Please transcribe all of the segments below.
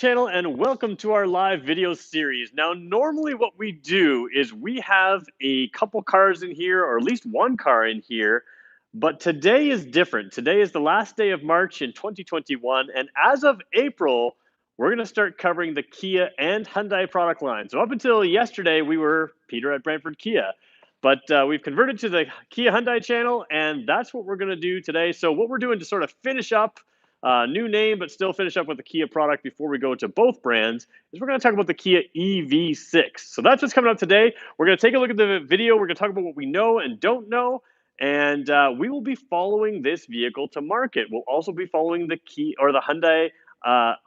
Channel and welcome to our live video series. Now, normally what we do is we have a couple cars in here, or at least one car in here, but today is different. Today is the last day of March in 2021, and as of April, we're going to start covering the Kia and Hyundai product line. So up until yesterday, we were Peter at Brantford Kia, but we've converted to the Kia Hyundai channel, and that's what we're going to do today. So what we're doing to sort of finish up new name, but still finish up with the Kia product before we go to both brands, is we're going to talk about the Kia EV6. So that's what's coming up today. We're going to take a look at the video. We're going to talk about what we know and don't know. And we will be following this vehicle to market. We'll also be following the Hyundai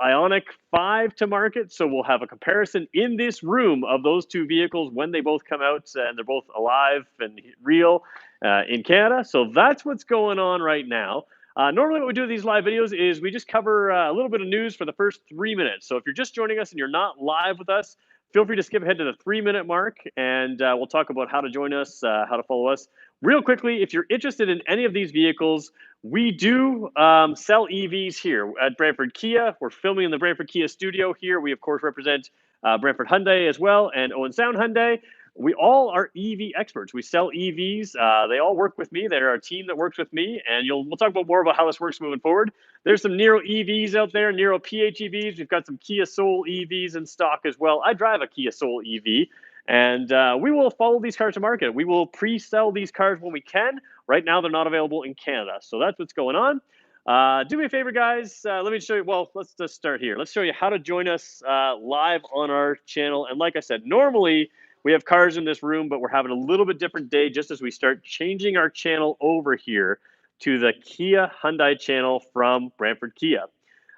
Ionic 5 to market. So we'll have a comparison in this room of those two vehicles when they both come out and they're both alive and real in Canada. So that's what's going on right now. Normally what we do with these live videos is we just cover a little bit of news for the first 3 minutes. So if you're just joining us and you're not live with us, feel free to skip ahead to the 3-minute mark, and we'll talk about how to join us, how to follow us. Real quickly, if you're interested in any of these vehicles, we do sell EVs here at Brantford Kia. We're filming in the Brantford Kia studio here. We, of course, represent Brantford Hyundai as well, and Owen Sound Hyundai. We all are EV experts. We sell EVs. They all work with me. They're our team that works with me, and we'll talk about more about how this works moving forward. There's some Niro EVs out there, Niro PHEVs. We've got some Kia Soul EVs in stock as well. I drive a Kia Soul EV, and we will follow these cars to market. We will pre-sell these cars when we can. Right now, they're not available in Canada, so that's what's going on. Do me a favor, guys. Let me show you. Well, let's just start here. Let's show you how to join us live on our channel. And like I said, normally we have cars in this room, but we're having a little bit different day just as we start changing our channel over here to the Kia Hyundai channel from Brantford Kia.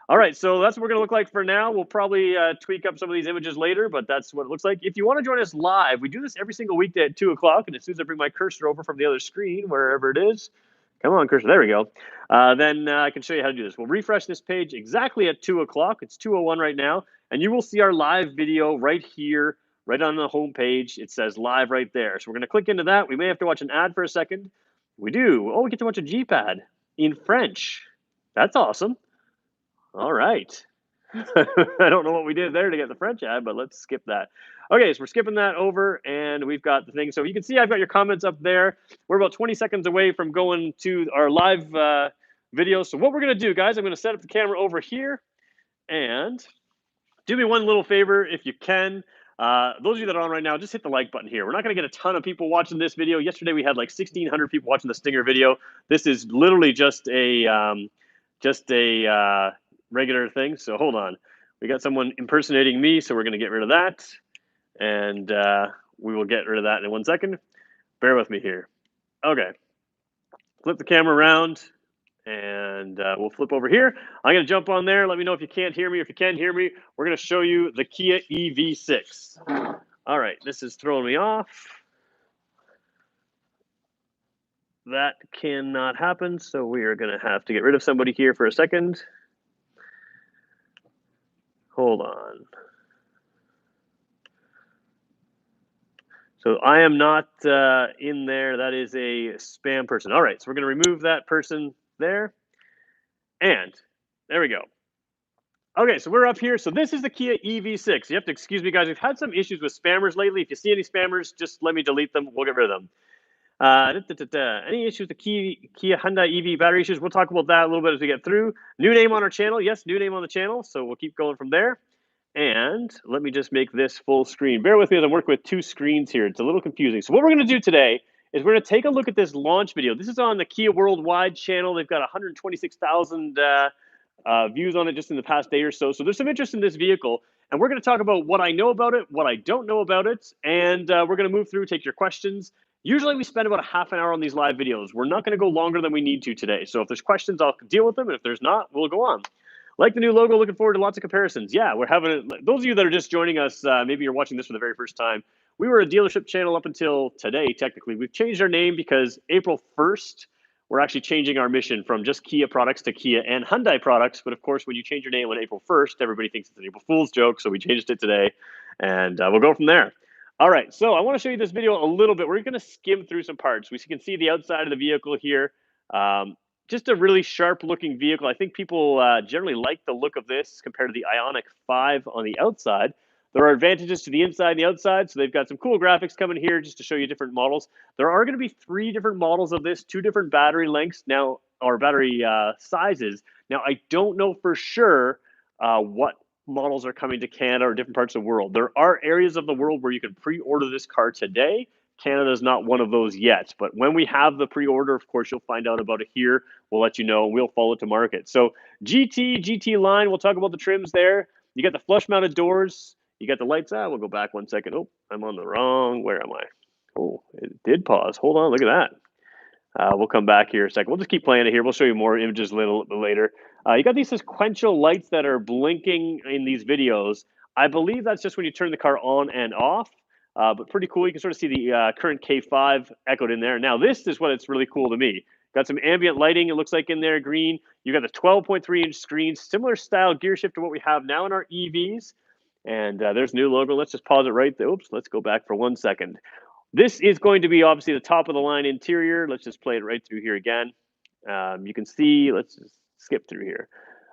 All right, so that's what we're going to look like for now. We'll probably tweak up some of these images later, but that's what it looks like. If you want to join us live, we do this every single weekday at 2 o'clock, and as soon as I bring my cursor over from the other screen, wherever it is, come on, cursor, there we go, then I can show you how to do this. We'll refresh this page exactly at 2 o'clock. It's 2:01 right now, and you will see our live video right here, right on the home page. It says live right there. So we're going to click into that. We may have to watch an ad for a second. We do. Oh, we get to watch a Jeep ad in French. That's awesome. All right. I don't know what we did there to get the French ad, but let's skip that. Okay, so we're skipping that over, and we've got the thing. So you can see I've got your comments up there. We're about 20 seconds away from going to our live video. So what we're going to do, guys, I'm going to set up the camera over here, and do me one little favor if you can. Those of you that are on right now, just hit the like button here. We're not going to get a ton of people watching this video. Yesterday we had like 1,600 people watching the Stinger video. This is literally just a regular thing. So hold on. We got someone impersonating me, so we're going to get rid of that. And we will get rid of that in 1 second. Bear with me here. Okay. Flip the camera around, and we'll flip over here. I'm going to jump on there. Let me know if you can't hear me. If you can hear me, we're going to show you the Kia EV6. All right, this is throwing me off. That cannot happen, so we are going to have to get rid of somebody here for a second. Hold on. So I am not in there. That is a spam person. All right, so we're going to remove that person there. And there we go. Okay, so we're up here. So this is the Kia EV6. You have to excuse me, guys. We've had some issues with spammers lately. If you see any spammers, just let me delete them. We'll get rid of them. Any issues with the Kia Hyundai EV battery issues? We'll talk about that a little bit as we get through. New name on our channel. Yes, new name on the channel. So we'll keep going from there. And let me just make this full screen. Bear with me as I'm working with two screens here. It's a little confusing. So what we're going to do today is we're going to take a look at this launch video. This is on the Kia Worldwide channel. They've got 126,000 views on it just in the past day or so. So there's some interest in this vehicle. And we're going to talk about what I know about it, what I don't know about it. And we're going to move through, take your questions. Usually we spend about a half an hour on these live videos. We're not going to go longer than we need to today. So if there's questions, I'll deal with them. And if there's not, we'll go on. Like the new logo, looking forward to lots of comparisons. Yeah, we're having those of you that are just joining us, maybe you're watching this for the very first time. We were a dealership channel up until today, technically. We've changed our name because April 1st, we're actually changing our mission from just Kia products to Kia and Hyundai products. But of course, when you change your name on April 1st, everybody thinks it's an April Fool's joke. So we changed it today, and we'll go from there. All right, so I want to show you this video a little bit. We're going to skim through some parts. We can see the outside of the vehicle here. just a really sharp looking vehicle. I think people generally like the look of this compared to the Ionic 5 on the outside. There are advantages to the inside and the outside, so they've got some cool graphics coming here just to show you different models. There are going to be 3 different models of this, 2 different battery lengths now, or battery sizes. Now, I don't know for sure what models are coming to Canada or different parts of the world. There are areas of the world where you can pre-order this car today. Canada is not one of those yet, but when we have the pre-order, of course, you'll find out about it here. We'll let you know, and we'll follow it to market. So GT line, we'll talk about the trims there. You got the flush-mounted doors. You got the lights. We'll go back 1 second. Oh, I'm on the wrong. Where am I? Oh, it did pause. Hold on. Look at that. We'll come back here a second. We'll just keep playing it here. We'll show you more images a little bit later. You got these sequential lights that are blinking in these videos. I believe that's just when you turn the car on and off, but pretty cool. You can sort of see the current K5 echoed in there. Now, this is what it's really cool to me. Got some ambient lighting, it looks like in there, green. You got the 12.3-inch screen, similar style gear shift to what we have now in our EVs. And there's new logo. Let's just pause it right there. Oops, let's go back for 1 second. This is going to be obviously the top of the line interior. Let's just play it right through here again. You can see, let's just skip through here.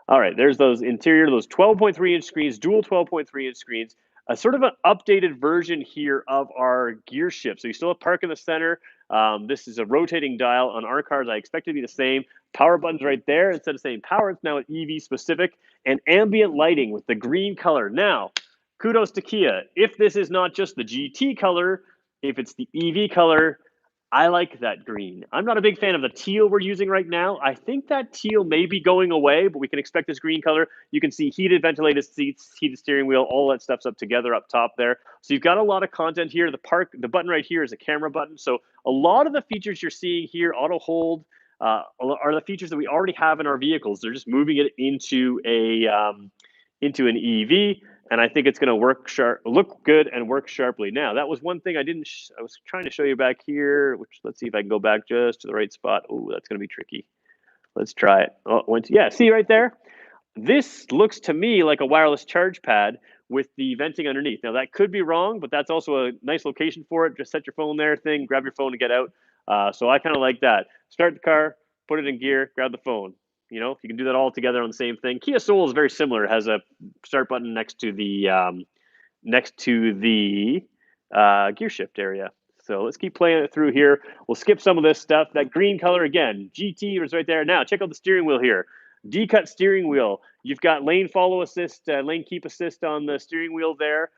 All right, there's those interior, those 12.3-inch screens, dual 12.3-inch screens, a sort of an updated version here of our gear shift. So you still have park in the center. This is a rotating dial on our cars. I expect it to be the same. Power buttons right there. Instead of saying power, it's now an EV specific, and ambient lighting with the green color. Now, kudos to Kia. If this is not just the GT color, if it's the EV color, I like that green. I'm not a big fan of the teal we're using right now. I think that teal may be going away, but we can expect this green color. You can see heated ventilated seats, heated steering wheel, all that stuff's up together up top there. So you've got a lot of content here. The button right here is a camera button. So a lot of the features you're seeing here, auto hold, are the features that we already have in our vehicles. They're just moving it into an EV, and I think it's going to look good and work sharply. Now, that was one thing I didn't. I was trying to show you back here. Which let's see if I can go back just to the right spot. Oh, that's going to be tricky. Let's try it. Oh, yeah, see right there. This looks to me like a wireless charge pad with the venting underneath. Now that could be wrong, but that's also a nice location for it. Just set your phone there, grab your phone and get out. So I kind of like that. Start the car, put it in gear, grab the phone. You know, you can do that all together on the same thing. Kia Soul is very similar. It has a start button next to the gear shift area. So let's keep playing it through here. We'll skip some of this stuff. That green color again, GT is right there. Now check out the steering wheel here. D-cut steering wheel. You've got lane follow assist, lane keep assist on the steering wheel there.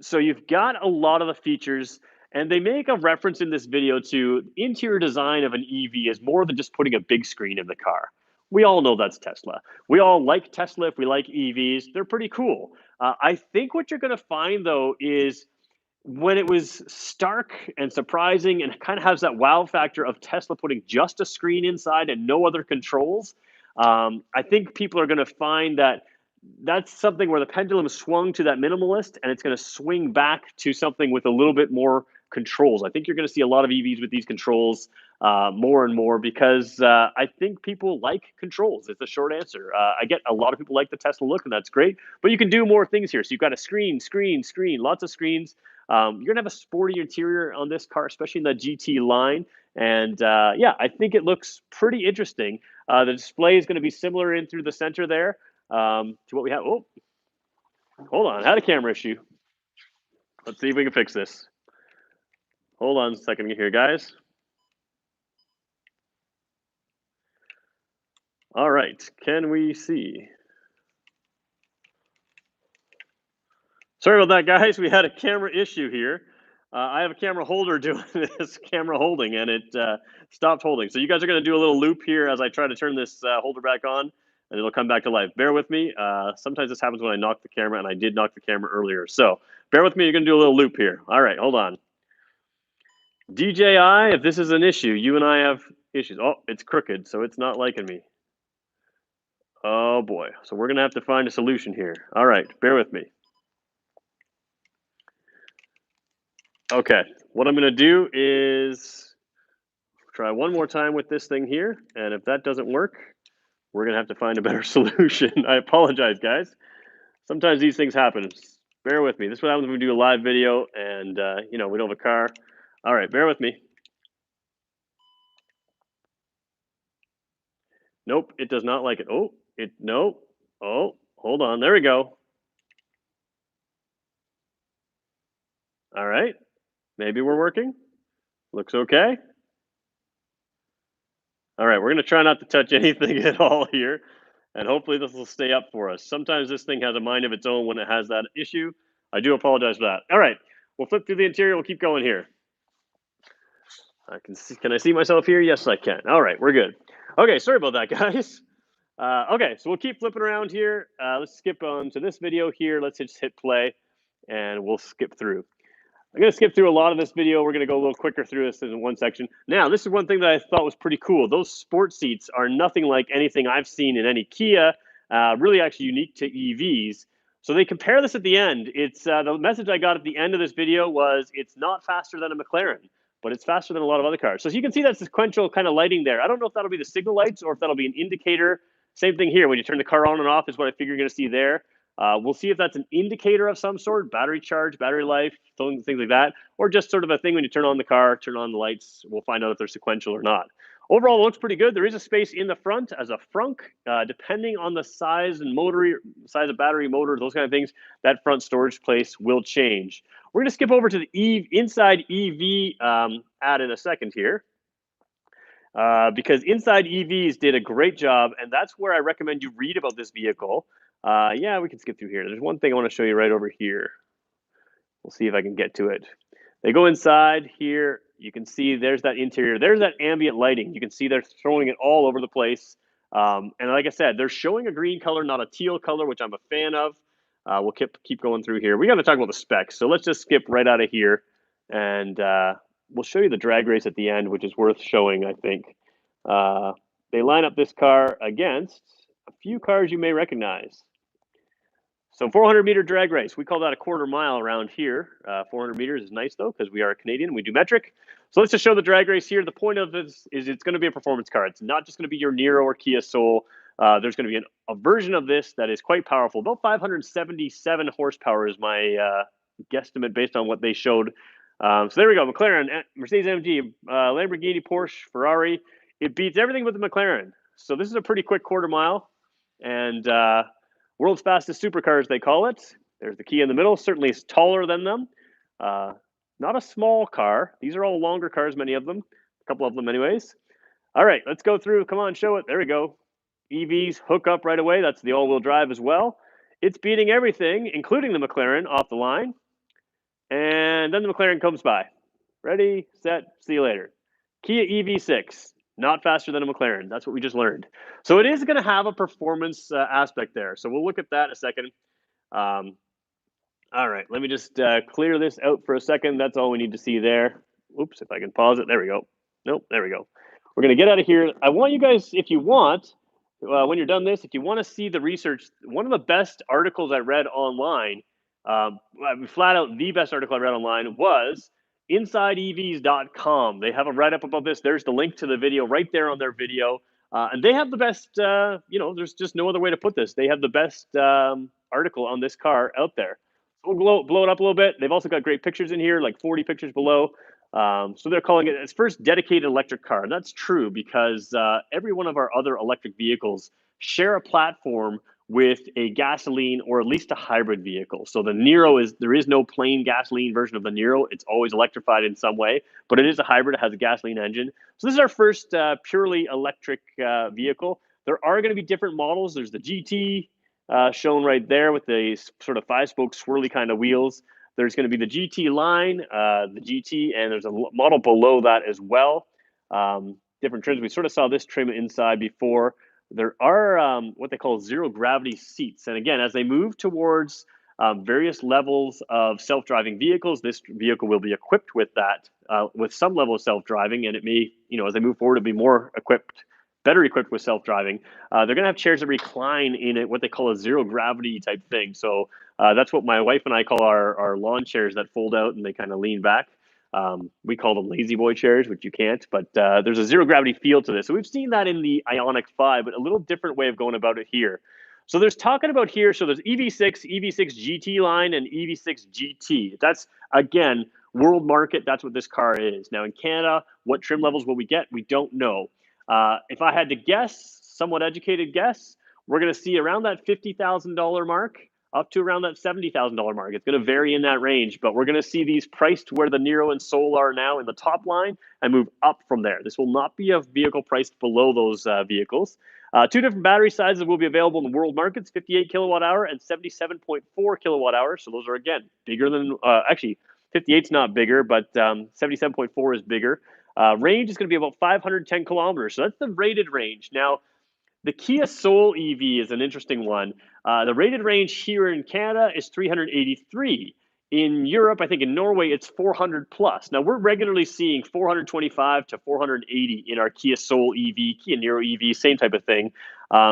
So you've got a lot of the features, and they make a reference in this video to interior design of an EV is more than just putting a big screen in the car. We all know that's Tesla. We all like Tesla if we like EVs. They're pretty cool. I think what you're going to find, though, is when it was stark and surprising and kind of has that wow factor of Tesla putting just a screen inside and no other controls, I think people are going to find that that's something where the pendulum swung to that minimalist and it's going to swing back to something with a little bit more controls. I think you're going to see a lot of EVs with these controls more and more because I think people like controls. It's the short answer. I get a lot of people like the Tesla look, and that's great, but you can do more things here. So you've got a screen, lots of screens. You're going to have a sporty interior on this car, especially in the GT line. And yeah, I think it looks pretty interesting. The display is going to be similar in through the center there to what we have. Oh, hold on. I had a camera issue. Let's see if we can fix this. Hold on a second here, guys. All right. Can we see? Sorry about that, guys. We had a camera issue here. I have a camera holder doing this camera holding, and it stopped holding. So you guys are going to do a little loop here as I try to turn this holder back on, and it'll come back to life. Bear with me. Sometimes this happens when I knock the camera, and I did knock the camera earlier. So bear with me. You're going to do a little loop here. All right, hold on. DJI, if this is an issue, you and I have issues. Oh, it's crooked, so it's not liking me. Oh, boy. So we're going to have to find a solution here. All right, bear with me. Okay, what I'm going to do is try one more time with this thing here, and if that doesn't work, we're going to have to find a better solution. I apologize, guys. Sometimes these things happen. Bear with me. This is what happens when we do a live video and, you know, we don't have a car. All right, bear with me. Nope, it does not like it. Oh, no. Oh, hold on. There we go. All right. Maybe we're working. Looks okay. All right, we're going to try not to touch anything at all here, and hopefully this will stay up for us. Sometimes this thing has a mind of its own when it has that issue. I do apologize for that. All right, we'll flip through the interior. We'll keep going here. I can see. Can I see myself here? Yes, I can. All right, we're good. Okay, sorry about that, guys. Okay, so we'll keep flipping around here. Let's skip on to this video here. Let's just hit play, and we'll skip through. I'm going to skip through a lot of this video. We're going to go a little quicker through this in one section. Now, this is one thing that I thought was pretty cool. Those sport seats are nothing like anything I've seen in any Kia, really actually unique to EVs. So they compare this at the end. It's the message I got at the end of this video was it's not faster than a McLaren, but it's faster than a lot of other cars. So you can see that sequential kind of lighting there. I don't know if that'll be the signal lights or if that'll be an indicator. Same thing here. When you turn the car on and off is what I figure you're going to see there. We'll see if that's an indicator of some sort, battery charge, battery life, things like that, or just sort of a thing when you turn on the car, turn on the lights. We'll find out if they're sequential or not. Overall, it looks pretty good. There is a space in the front as a frunk, depending on the size and motor, size of battery, motor, those kind of things. That front storage place will change. We're going to skip over to the inside EV ad in a second here. Because Inside EVs did a great job, and that's where I recommend you read about this vehicle. Yeah, we can skip through here. There's one thing I want to show you right over here. We'll see if I can get to it. They go inside here. You can see there's that interior. There's that ambient lighting. You can see they're throwing it all over the place. And like I said, they're showing a green color, not a teal color, which I'm a fan of. We'll keep going through here. We got to talk about the specs. So let's just skip right out of here. And we'll show you the drag race at the end, which is worth showing, I think. They line up this car against a few cars you may recognize. So 400-meter drag race. We call that a quarter mile around here. 400 meters is nice, though, because we are Canadian. We do metric. So let's just show the drag race here. The point of this is it's going to be a performance car. It's not just going to be your Niro or Kia Soul. There's going to be a version of this that is quite powerful. About 577 horsepower is my guesstimate based on what they showed. So there we go. McLaren, Mercedes-AMG, Lamborghini, Porsche, Ferrari. It beats everything but the McLaren. So this is a pretty quick quarter mile. And world's fastest supercars, they call it. There's the Kia in the middle. Certainly is taller than them. Not a small car. These are all longer cars, many of them. A couple of them anyways. All right, let's go through. Come on, show it. There we go. EVs hook up right away. That's the all-wheel drive as well. It's beating everything, including the McLaren, off the line. And then the McLaren comes by. Ready, set, see you later. Kia EV6, not faster than a McLaren. That's what we just learned. So it is going to have a performance aspect there. So we'll look at that in a second. All right, let me just clear this out for a second. That's all we need to see there. Oops, if I can pause it. There we go. Nope, there we go. We're going to get out of here. I want you guys, if you want, when you're done this, if you want to see the research, one of the best articles I read online, flat out the best article I read online was InsideEVs.com. They have a write-up about this. There's the link to the video right there on their video. And they have the best, there's just no other way to put this. They have the best article on this car out there. So we'll blow it up a little bit. They've also got great pictures in here, like 40 pictures below. So they're calling it its first dedicated electric car. And that's true because every one of our other electric vehicles share a platform with a gasoline or at least a hybrid vehicle. So the Niro there is no plain gasoline version of the Niro. It's always electrified in some way, but it is a hybrid. It has a gasoline engine. So this is our first purely electric vehicle. There are going to be different models. There's the GT shown right there with the sort of 5-spoke swirly kind of wheels. There's going to be the GT line, the GT, and there's a model below that as well. Different trims. We sort of saw this trim inside before. There are what they call zero gravity seats. And again, as they move towards various levels of self-driving vehicles, this vehicle will be equipped with that, with some level of self-driving. And it may, as they move forward, it'll be more equipped, better equipped with self-driving. They're going to have chairs that recline in it, what they call a zero gravity type thing. So that's what my wife and I call our lawn chairs that fold out and they kind of lean back. We call them lazy boy chairs, which you can't, but there's a zero gravity feel to this. So we've seen that in the Ionic 5, but a little different way of going about it here. So there's talking about here, so there's EV6, EV6 GT line, and EV6 GT. That's, again, world market. That's what this car is. Now in Canada, what trim levels will we get? We don't know. If I had to guess, somewhat educated guess, we're going to see around that $50,000 mark up to around that $70,000 mark. It's going to vary in that range, but we're going to see these priced where the Nero and Soul are now in the top line and move up from there. This will not be a vehicle priced below those vehicles. Two different battery sizes will be available in the world markets, 58 kilowatt hour and 77.4 kilowatt hour. So those are, again, bigger than, actually, 58 is not bigger, but 77.4 is bigger. Range is going to be about 510 kilometers. So that's the rated range. Now, the Kia Soul EV is an interesting one. The rated range here in Canada is 383. In Europe, I think in Norway, it's 400 plus. Now, we're regularly seeing 425 to 480 in our Kia Soul EV, Kia Niro EV, same type of thing.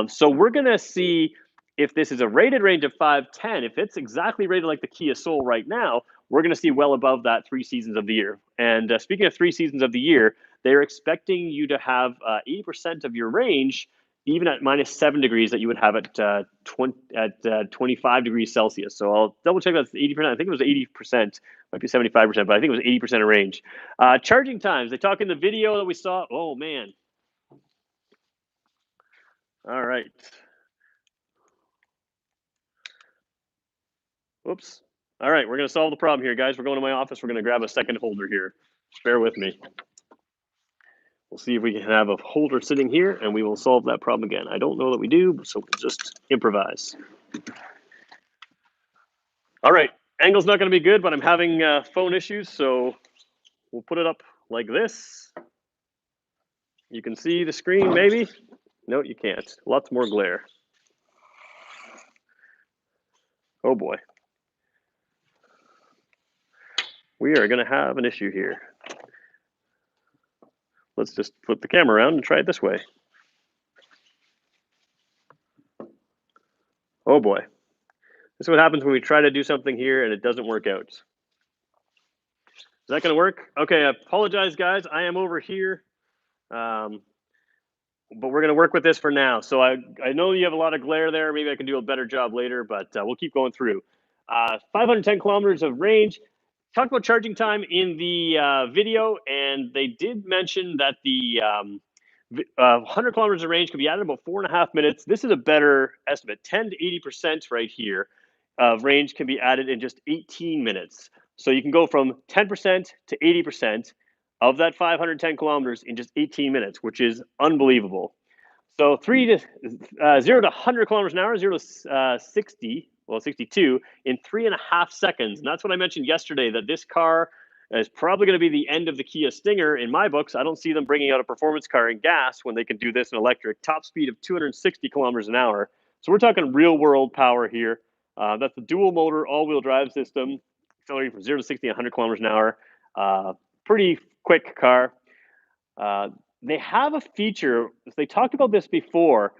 So we're going to see if this is a rated range of 510. If it's exactly rated like the Kia Soul right now, we're going to see well above that 3 seasons of the year. And speaking of 3 seasons of the year, they're expecting you to have 80% of your range even at -7 degrees that you would have at 25 degrees Celsius. So I'll double check that's 80%. I think it was 80%, might be 75%, but I think it was 80% of range. Charging times, they talk in the video that we saw. Oh, man. All right. Whoops. All right, we're going to solve the problem here, guys. We're going to my office. We're going to grab a second holder here. Bear with me. We'll see if we can have a holder sitting here, and we will solve that problem again. I don't know that we do, so we'll just improvise. All right, angle's not going to be good, but I'm having phone issues, so we'll put it up like this. You can see the screen, maybe? No, you can't. Lots more glare. Oh, boy. We are going to have an issue here. Let's just flip the camera around and try it this way. Oh boy. This is what happens when we try to do something here and it doesn't work out. Is that going to work? Okay, I apologize, guys. I am over here. But we're going to work with this for now. So I know you have a lot of glare there. Maybe I can do a better job later, but we'll keep going through. 510 kilometers of range. Talked about charging time in the video, and they did mention that the 100 kilometers of range could be added in about 4.5 minutes. This is a better estimate. 10 to 80% right here of range can be added in just 18 minutes. So you can go from 10% to 80% of that 510 kilometers in just 18 minutes, which is unbelievable. So 0 to 100 kilometers an hour, 0 to 62 in 3.5 seconds. And that's what I mentioned yesterday, that this car is probably going to be the end of the Kia Stinger in my books. I don't see them bringing out a performance car in gas when they can do this in electric. Top speed of 260 kilometers an hour. So we're talking real world power here. That's the dual motor all-wheel drive system, accelerating from 0 to 60 100 kilometers an hour. Pretty quick car. They have a feature, they talked about this before,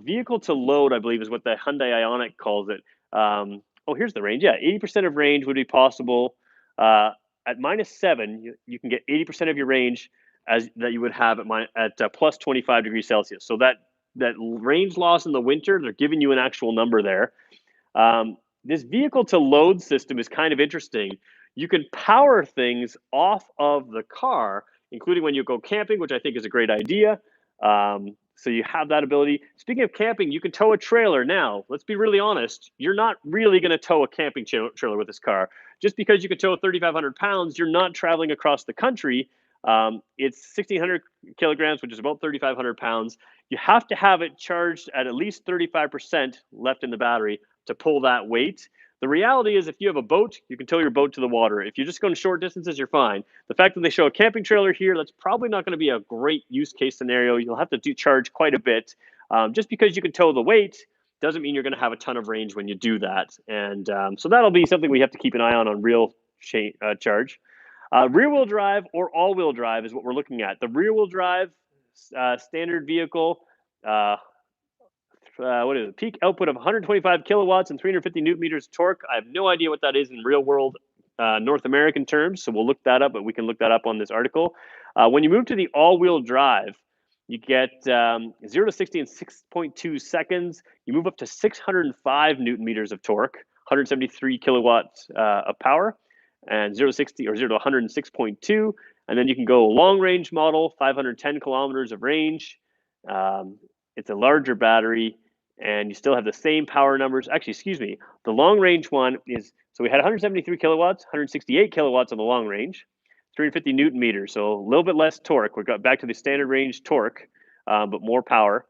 vehicle to load, I believe is what the Hyundai Ionic calls it. Oh, here's the range. Yeah, 80% of range would be possible. At -7, you can get 80% of your range that you would have at plus 25 degrees Celsius. So that range loss in the winter, they're giving you an actual number there. This vehicle to load system is kind of interesting. You can power things off of the car, including when you go camping, which I think is a great idea. So you have that ability. Speaking of camping, you can tow a trailer. Now, let's be really honest. You're not really going to tow a camping trailer with this car. Just because you can tow 3,500 pounds, you're not traveling across the country. It's 1,600 kilograms, which is about 3,500 pounds. You have to have it charged at least 35% left in the battery to pull that weight. The reality is if you have a boat, you can tow your boat to the water. If you're just going short distances, you're fine. The fact that they show a camping trailer here, that's probably not going to be a great use case scenario. You'll have to charge quite a bit. Just because you can tow the weight doesn't mean you're going to have a ton of range when you do that. And so that'll be something we have to keep an eye on real charge. Rear-wheel drive or all-wheel drive is what we're looking at. The rear-wheel drive standard vehicle, what is it? Peak output of 125 kilowatts and 350 newton meters of torque. I have no idea what that is in real world North American terms, so we'll look that up, but we can look that up on this article. When you move to the all-wheel drive, you get 0 to 60 in 6.2 seconds. You move up to 605 newton meters of torque, 173 kilowatts of power, and 0 to 60 or 0 to 106.2. And then you can go long range model, 510 kilometers of range. It's a larger battery, and you still have the same power numbers. Actually, excuse me, the long range one is, so we had 173 kilowatts, 168 kilowatts on the long range, 350 newton meters, so a little bit less torque. We got back to the standard range torque, but more power.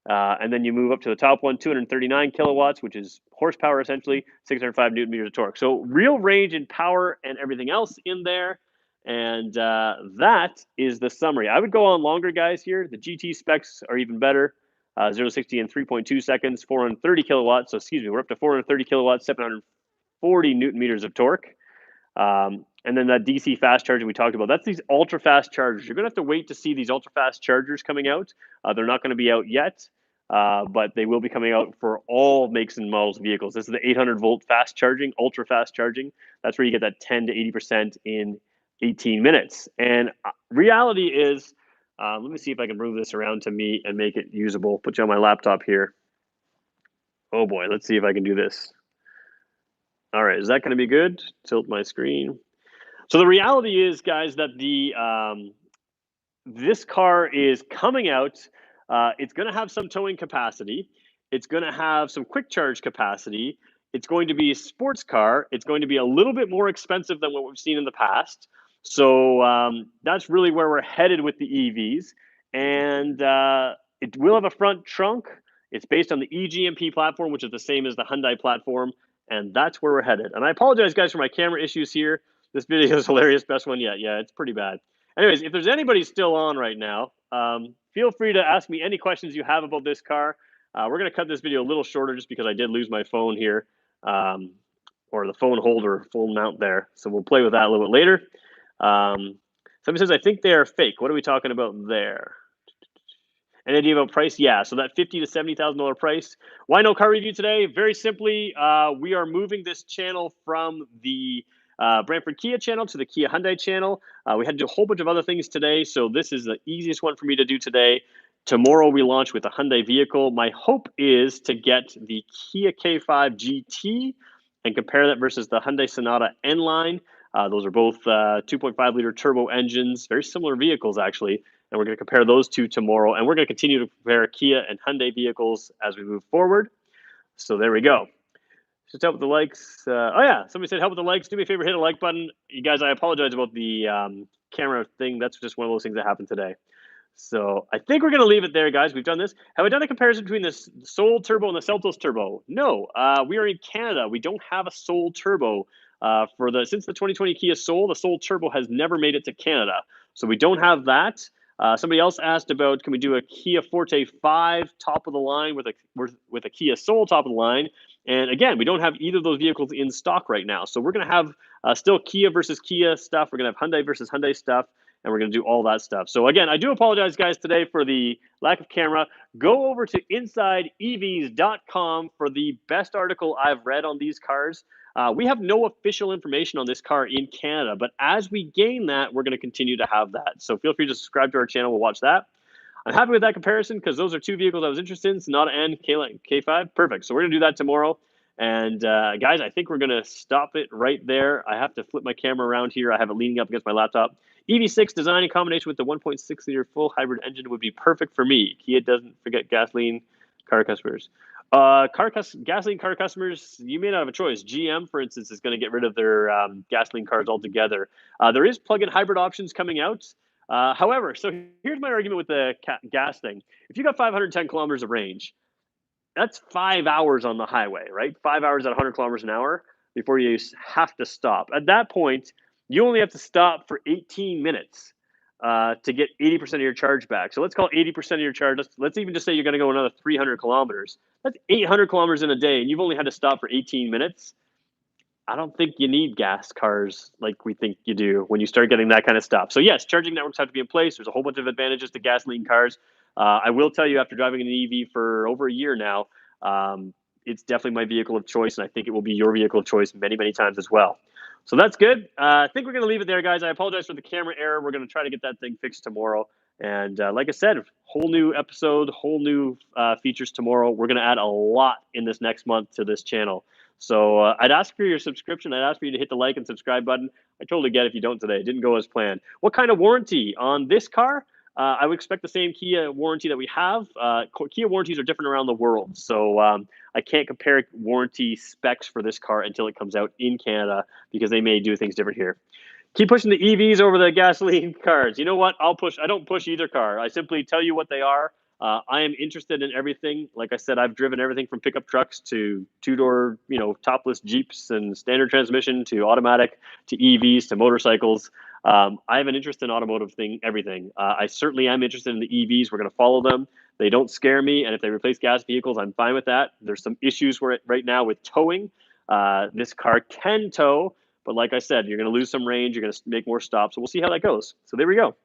And then you move up to the top one, 239 kilowatts, which is horsepower essentially, 605 newton meters of torque. So real range and power and everything else in there. And that is the summary. I would go on longer, guys, here. The GT specs are even better. 0 to 60 in 3.2 seconds, 430 kilowatts. So, excuse me, we're up to 430 kilowatts, 740 newton meters of torque. And then that DC fast charging we talked about, that's these ultra fast chargers. You're going to have to wait to see these ultra fast chargers coming out. They're not going to be out yet, but they will be coming out for all makes and models of vehicles. This is the 800 volt fast charging, ultra fast charging. That's where you get that 10 to 80% in 18 minutes. And reality is, let me see if I can move this around to me and make it usable. Put you on my laptop here. Oh boy, let's see if I can do this. All right, is that going to be good? Tilt my screen. So the reality is, guys, that this car is coming out. It's going to have some towing capacity. It's going to have some quick charge capacity. It's going to be a sports car. It's going to be a little bit more expensive than what we've seen in the past. So that's really where we're headed with the EVs. And it will have a front trunk. It's based on the eGMP platform, which is the same as the Hyundai platform. And that's where we're headed. And I apologize, guys, for my camera issues here. This video is hilarious. Best one yet. Yeah, it's pretty bad. Anyways, if there's anybody still on right now, feel free to ask me any questions you have about this car. We're going to cut this video a little shorter just because I did lose my phone here, or the phone holder full mount there. So we'll play with that a little bit later. Somebody says, I think they are fake. What are we talking about there? Any idea about price? Yeah, so that $50,000 to $70,000 price. Why no car review today? Very simply, we are moving this channel from the Brantford Kia channel to the Kia Hyundai channel. We had to do a whole bunch of other things today, so this is the easiest one for me to do today. Tomorrow we launch with a Hyundai vehicle. My hope is to get the Kia K5 GT and compare that versus the Hyundai Sonata N-Line. Those are both 2.5 liter turbo engines, very similar vehicles actually. And we're going to compare those two tomorrow. And we're going to continue to compare Kia and Hyundai vehicles as we move forward. So there we go. Just help with the likes. Oh, yeah. Somebody said help with the likes. Do me a favor, hit a like button. You guys, I apologize about the camera thing. That's just one of those things that happened today. So I think we're going to leave it there, guys. We've done this. Have I done a comparison between the Soul Turbo and the Seltos Turbo? No. We are in Canada. We don't have a Soul Turbo. Since the 2020 Kia Soul, the Soul Turbo has never made it to Canada. So we don't have that. Somebody else asked about, can we do a Kia Forte 5 top of the line with a Kia Soul top of the line? And again, we don't have either of those vehicles in stock right now. So we're going to have still Kia versus Kia stuff. We're going to have Hyundai versus Hyundai stuff. And we're going to do all that stuff. So again, I do apologize, guys, today for the lack of camera. Go over to InsideEVs.com for the best article I've read on these cars. We have no official information on this car in Canada, but as we gain that, we're going to continue to have that. So feel free to subscribe to our channel. We'll watch that. I'm happy with that comparison because those are two vehicles I was interested in, Sonata and K5. Perfect. So we're going to do that tomorrow. And guys, I think we're going to stop it right there. I have to flip my camera around here. I have it leaning up against my laptop. EV6 design in combination with the 1.6 liter full hybrid engine would be perfect for me. Kia doesn't forget gasoline car customers. Gasoline car customers, you may not have a choice. GM, for instance, is going to get rid of their gasoline cars altogether. There is plug-in hybrid options coming out. However, so here's my argument with the gas thing. If you got 510 kilometers of range, that's 5 hours on the highway, right? 5 hours at 100 kilometers an hour before you have to stop. At that point, you only have to stop for 18 minutes to get 80% of your charge back. So let's call 80% of your charge. Let's even just say you're going to go another 300 kilometers. That's 800 kilometers in a day, and you've only had to stop for 18 minutes. I don't think you need gas cars like we think you do when you start getting that kind of stuff. So yes, charging networks have to be in place. There's a whole bunch of advantages to gasoline cars. I will tell you, after driving an EV for over a year now, it's definitely my vehicle of choice, and I think it will be your vehicle of choice many, many times as well. So that's good. I think we're going to leave it there, guys. I apologize for the camera error. We're going to try to get that thing fixed tomorrow. And like I said, whole new episode, whole new features tomorrow. We're going to add a lot in this next month to this channel. So I'd ask for your subscription. I'd ask for you to hit the like and subscribe button. I totally get it if you don't today. It didn't go as planned. What kind of warranty on this car? I would expect the same Kia warranty that we have. Kia warranties are different around the world, so I can't compare warranty specs for this car until it comes out in Canada because they may do things different here. Keep pushing the EVs over the gasoline cars. You know what? I don't push either car. I simply tell you what they are. I am interested in everything. Like I said, I've driven everything from pickup trucks to two-door, topless Jeeps and standard transmission to automatic to EVs to motorcycles. I have an interest in automotive everything. I certainly am interested in the EVs. We're going to follow them. They don't scare me, and if they replace gas vehicles, I'm fine with that. There's some issues right now with towing. This car can tow, but like I said, you're going to lose some range. You're going to make more stops. So we'll see how that goes. So there we go.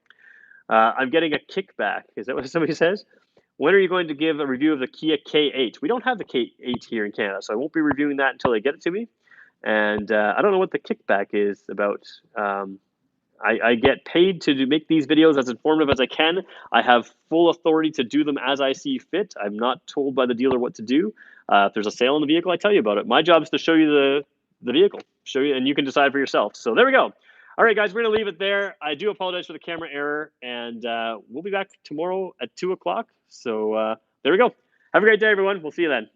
I'm getting a kickback. Is that what somebody says? When are you going to give a review of the Kia K8? We don't have the K8 here in Canada, so I won't be reviewing that until they get it to me. And I don't know what the kickback is about. I get paid to make these videos as informative as I can. I have full authority to do them as I see fit. I'm not told by the dealer what to do. If there's a sale on the vehicle, I tell you about it. My job is to show you the vehicle, show you, and you can decide for yourself. So there we go. All right, guys, we're going to leave it there. I do apologize for the camera error, and we'll be back tomorrow at 2 o'clock. So there we go. Have a great day, everyone. We'll see you then.